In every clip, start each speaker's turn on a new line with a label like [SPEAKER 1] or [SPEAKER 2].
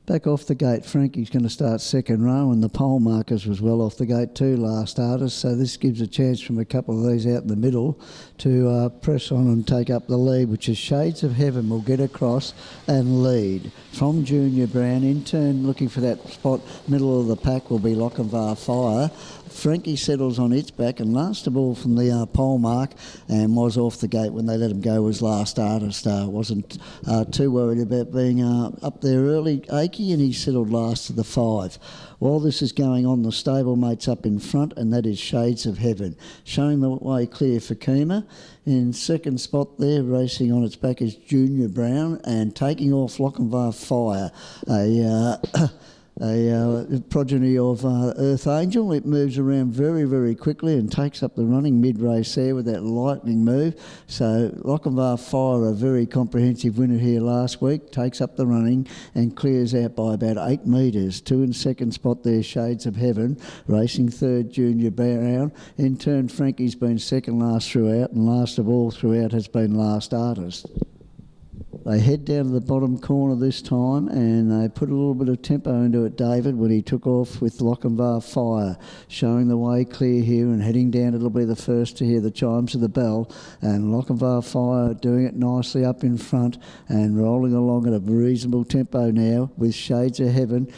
[SPEAKER 1] Back off the gate, Frankie's going to start second row, and the pole markers was well off the gate too, Last Artist, so this gives a chance from a couple of these out in the middle to press on and take up the lead, which is Shades of Heaven will get across and lead. From Junior Brown, in turn looking for that spot, middle of the pack will be Lochinvar Fire. Frankie settles on its back, and last of all from the pole mark and was off the gate when they let him go was Last Artist. Wasn't too worried about being up there early, Akey, and he settled last to the 5. While this is going on, the stablemate's up in front, and that is Shades of Heaven, showing the way clear for Keema. In second spot there, racing on its back, is Junior Brown, and taking off Lochinvar Fire, a progeny of Earth Angel. It moves around very, very quickly and takes up the running mid-race there with that lightning move. So Lochinvar Fire, a very comprehensive winner here last week, takes up the running and clears out by about 8 metres. 2 in second spot there, Shades of Heaven. Racing third, Junior Brown. In turn, Frankie's been second last throughout, and last of all throughout has been Last Artist. They head down to the bottom corner this time, and they put a little bit of tempo into it, David, when he took off with Lochinvar Fire, showing the way clear here and heading down. It'll be the first to hear the chimes of the bell, and Lochinvar Fire doing it nicely up in front and rolling along at a reasonable tempo now with Shades of Heaven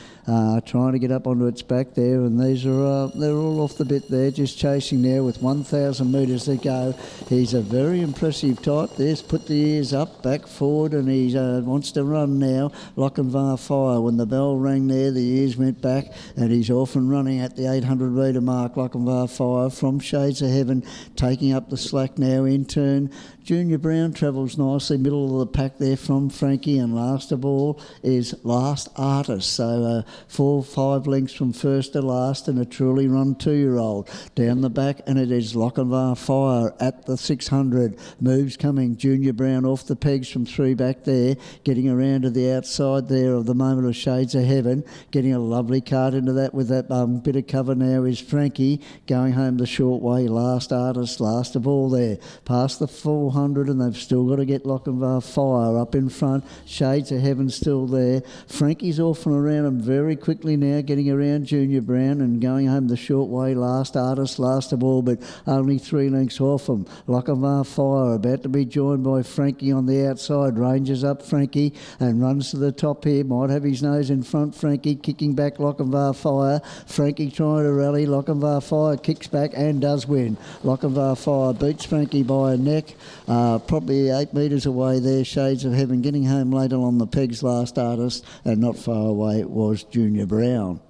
[SPEAKER 1] trying to get up onto its back there, and these are they're all off the bit there, just chasing now with 1,000 metres to go. He's a very impressive type. There's put the ears up, back forward, and he wants to run now. Lochinvar Fire, when the bell rang there, the ears went back, and he's off and running at the 800 metre mark. Lochinvar Fire from Shades of Heaven, taking up the slack now. In turn, Junior Brown travels nicely, middle of the pack there from Frankie, and last of all is Last Artist. So 4 or 5 lengths from first to last, and a truly run 2-year-old. Down the back, and it is Lochinvar Fire at the 600. Moves coming, Junior Brown off the pegs from 3 back there, getting around to the outside there of the moment of Shades of Heaven, getting a lovely card into that with that bit of cover now is Frankie, going home the short way. Last Artist, last of all there, past the 400, and they've still got to get Lochinvar Fire up in front. Shades of Heaven still there. Frankie's off and around them very quickly now, getting around Junior Brown and going home the short way. Last Artist, last of all, but only 3 lengths off them. Lochinvar Fire about to be joined by Frankie on the outside. Ranges up Frankie and runs to the top here. Might have his nose in front. Frankie kicking back Lochinvar Fire. Frankie trying to rally. Lochinvar Fire kicks back and does win. Lochinvar Fire beats Frankie by a neck. Probably 8 metres away there, Shades of Heaven getting home later on the pegs. Last Artist, and not far away it was Junior Brown.